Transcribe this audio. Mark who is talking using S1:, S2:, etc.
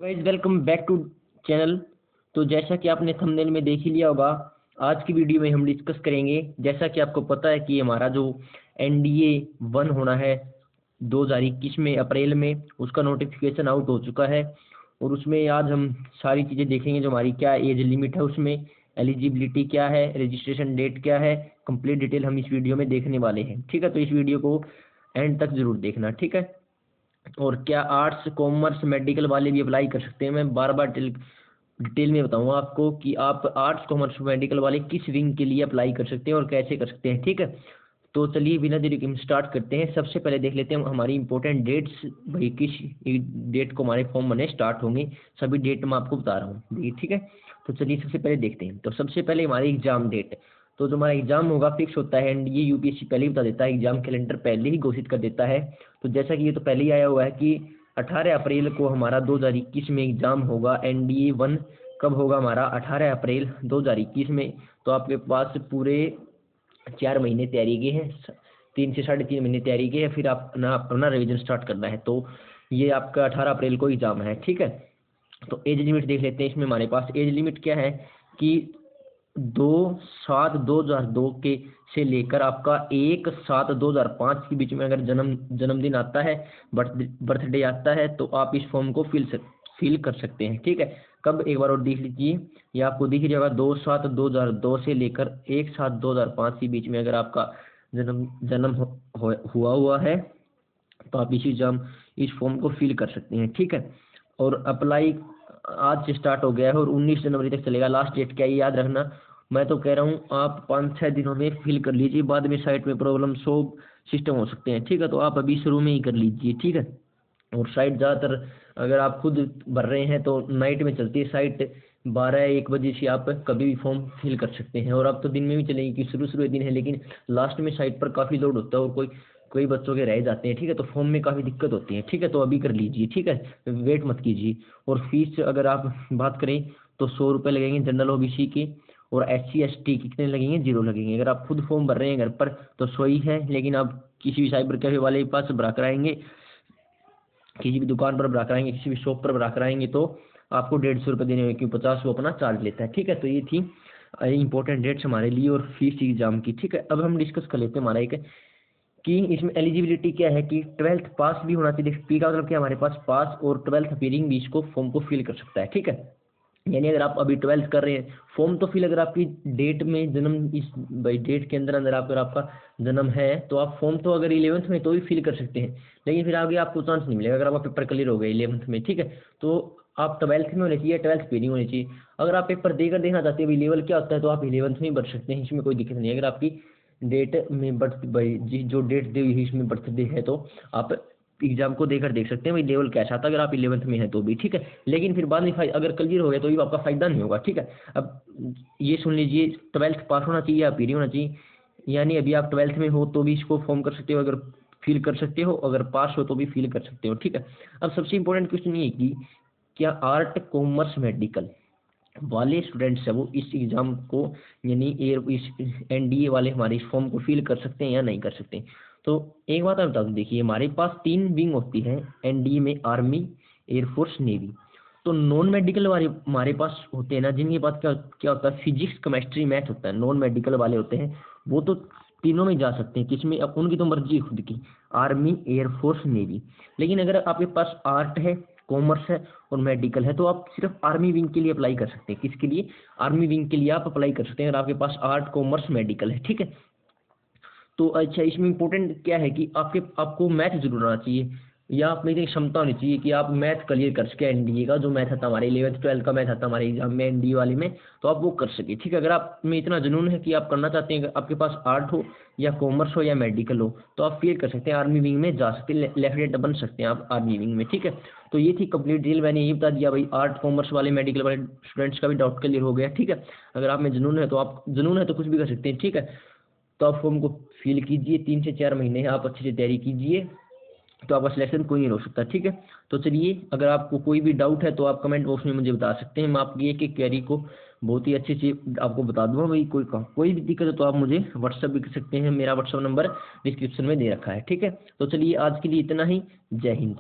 S1: Guys welcome back to channel. तो जैसा कि आपने थंबनेल में देख ही लिया होगा, आज की वीडियो में हम डिस्कस करेंगे। जैसा कि आपको पता है कि हमारा जो एनडीए 1 होना है 2021 में अप्रैल में, उसका नोटिफिकेशन आउट हो चुका है। और उसमें आज हम सारी चीज़ें देखेंगे, जो हमारी क्या एज लिमिट है उसमें, एलिजिबिलिटी क्या है, रजिस्ट्रेशन डेट क्या है, कंप्लीट डिटेल हम इस वीडियो में देखने वाले हैं। ठीक है, तो इस वीडियो को एंड तक जरूर देखना। ठीक है, और क्या आर्ट्स कॉमर्स मेडिकल वाले भी अप्लाई कर सकते हैं। मैं बार बार डिटेल में बताऊंगा आपको कि आप आर्ट्स कॉमर्स मेडिकल वाले किस विंग के लिए अप्लाई कर सकते हैं और कैसे कर सकते हैं। ठीक है, तो चलिए बिना देरी के हम स्टार्ट करते हैं। सबसे पहले देख लेते हैं हमारी इंपॉर्टेंट डेट्स, भाई किस डेट को हमारे फॉर्म बनने स्टार्ट होंगे। सभी डेट मैं आपको बता रहा हूँ। ठीक है, तो चलिए सबसे पहले देखते हैं। तो सबसे पहले हमारी एग्जाम डेट, तो जो हमारा एग्जाम होगा फिक्स होता है, एंड ये यूपीएससी पहले ही बता देता है, एग्जाम कैलेंडर पहले ही घोषित कर देता है। तो जैसा कि ये तो पहले ही आया हुआ है कि 18 अप्रैल को हमारा 2021 में एग्जाम होगा। एनडीए 1 कब होगा हमारा? 18 अप्रैल 2021 में। तो आपके पास पूरे 4 महीने तैयारी के हैं, 3 से 3.5 महीने तैयारी के हैं, फिर आप अपना अपना रिवीजन स्टार्ट करना है। तो ये आपका 18 अप्रैल को एग्जाम है। ठीक है, तो एज लिमिट देख लेते हैं। इसमें हमारे पास एज लिमिट क्या है कि 2/7/2002 के से लेकर आपका 1/7/2005 के बीच में अगर जन्मदिन आता है, बर्थडे आता है, तो आप इस फॉर्म को फिल कर सकते हैं। ठीक है, कब एक बार और देख लीजिए, ये आपको दिख जाएगा 2/7/2002 से लेकर 1/7/2005 के बीच में अगर आपका जन्म जन्म हुआ है, तो आप इस फॉर्म को फिल कर सकते हैं। ठीक है, और अप्लाई आज से स्टार्ट हो गया है और 19 जनवरी तक चलेगा। लास्ट डेट क्या है याद रखना। मैं तो कह रहा हूँ आप 5-6 दिनों में फिल कर लीजिए, बाद में साइट में प्रॉब्लम सॉल्व सिस्टम हो सकते हैं। ठीक है, तो आप अभी शुरू में ही कर लीजिए। ठीक है, और साइट ज़्यादातर अगर आप खुद भर रहे हैं तो नाइट में चलती है साइट, 12-1 बजे से आप कभी भी फॉर्म फिल कर सकते हैं। और अब तो दिन में भी चलेगी कि शुरू दिन है, लेकिन लास्ट में साइट पर काफ़ी लोड होता है और कोई बच्चों के रह जाते हैं। ठीक है, तो फॉर्म में काफ़ी दिक्कत होती है। ठीक है, तो अभी कर लीजिए। ठीक है, वेट मत कीजिए। और फीस अगर आप बात करें तो 100 रुपये लगेंगे जनरल ओबीसी के, और SC ST कितने लगेंगे? 0 लगेंगे। अगर आप खुद फॉर्म भर रहे हैं घर पर तो 100 ही है, लेकिन आप किसी भी साइबर कैफे वाले के पास भरा कराएंगे, किसी भी दुकान पर भरा कराएंगे, किसी भी शॉप पर भरा कराएंगे, तो आपको 150 रुपये देने होंगे, क्योंकि 50 वो अपना चार्ज लेता है। ठीक है, तो ये थी इंपॉर्टेंट डेट्स हमारे लिए और फीस एग्जाम की। ठीक है, अब हम डिस्कस कर लेते हैं हमारा एक कि इसमें एलिजिबिलिटी क्या है कि 12th पास भी होना चाहिए। पी का मतलब क्या, हमारे पास पास और 12th अपीयरिंग भी इसको फॉर्म को फिल कर सकता है। ठीक है, यानी अगर आप अभी 12th कर रहे हैं, फॉर्म तो फिल अगर आपकी डेट में जन्म इस भाई डेट के अंदर अंदर अगर आपका जन्म है, तो आप फॉर्म तो अगर 11th में तो भी फिल कर सकते हैं, लेकिन फिर आगे आपको चांस नहीं मिलेगा अगर आपका पेपर क्लियर हो गया 11th में। ठीक है, तो आप 12th में होने चाहिए, 12th पे नहीं होनी चाहिए। अगर आप पेपर देकर देखना चाहते हैं लेवल क्या होता है, तो आप 11th में ही भर सकते हैं, इसमें कोई दिक्कत नहीं है। अगर आपकी डेट में बर्थ भाई जी जो डेट दी हुई है इसमें बर्थडे है, तो आप एग्जाम को देकर देख सकते हैं भाई लेवल कैसा था, अगर आप 11th में है तो भी। ठीक है, लेकिन फिर बाद में अगर क्लियर हो गया तो भी आपका फायदा नहीं होगा। ठीक है, अब ये सुन लीजिए, 12th पास होना चाहिए या पीरी होना चाहिए। यानी अभी आप 12th में हो तो भी इसको फॉर्म कर सकते हो, अगर फिल कर सकते हो, अगर पास हो तो भी फिल कर सकते हो। ठीक है, अब सबसे इंपॉर्टेंट क्वेश्चन ये है कि क्या आर्ट कॉमर्स मेडिकल वाले स्टूडेंट्स है वो इस एग्जाम को, यानी इस एनडीए वाले हमारे इस फॉर्म को फिल कर सकते हैं या नहीं कर सकते। तो एक बात आप बता दूं, देखिए हमारे पास 3 विंग होती है एनडीए में, आर्मी, एयरफोर्स, नेवी। तो नॉन मेडिकल वाले हमारे पास होते हैं ना, जिनके पास क्या क्या होता है, फिजिक्स केमिस्ट्री मैथ होता है, नॉन मेडिकल वाले होते हैं वो तो तीनों में जा सकते हैं। किसमें? अब उनकी तो मर्जी है खुद की, आर्मी, एयरफोर्स, नेवी। लेकिन अगर आपके पास आर्ट है, कॉमर्स है और मेडिकल है, तो आप सिर्फ आर्मी विंग के लिए अप्लाई कर सकते हैं। किसके लिए? आर्मी विंग के लिए आप अप्लाई कर सकते हैं अगर आपके पास आर्ट, कॉमर्स, मेडिकल है। ठीक है, तो अच्छा इसमें इंपॉर्टेंट क्या है कि आपको मैथ जरूर आना चाहिए, या आप में इतनी क्षमता होनी चाहिए कि आप मैथ क्लियर कर सके। एनडीए का जो मैथ आता हमारे 11th 12th का मैथ आता हमारे एग्जाम में एनडीए वाले में, तो आप वो कर सके। ठीक है, अगर आप में इतना जुनून है कि आप करना चाहते हैं, आपके पास आर्ट हो या कॉमर्स हो या मेडिकल हो, तो आप क्लियर कर सकते हैं, आर्मी विंग में जा सकते हैं, लेफ्टिनेंट बन सकते हैं आप आर्मी विंग में। ठीक है, तो ये थी कंप्लीट डील, मैंने ये बता दिया भाई, आर्ट कॉमर्स वाले मेडिकल वाले स्टूडेंट्स का भी डाउट क्लियर हो गया। ठीक है, अगर आप में जुनून है तो कुछ भी कर सकते हैं। ठीक है, तो आप फॉर्म को फिल कीजिए, 3 से 4 महीने आप अच्छे से तैयारी कीजिए, तो आपका सिलेक्शन कोई नहीं रोक सकता। ठीक है, तो चलिए अगर आपको कोई भी डाउट है तो आप कमेंट बॉक्स में मुझे बता सकते हैं, मैं आपकी एक एक क्वेरी को बहुत ही अच्छे से आपको बता दूंगा भाई। कोई भी दिक्कत है तो आप मुझे व्हाट्सअप भी कर सकते हैं, मेरा व्हाट्सअप नंबर डिस्क्रिप्शन में दे रखा है। ठीक है, तो चलिए आज के लिए इतना ही। जय हिंद।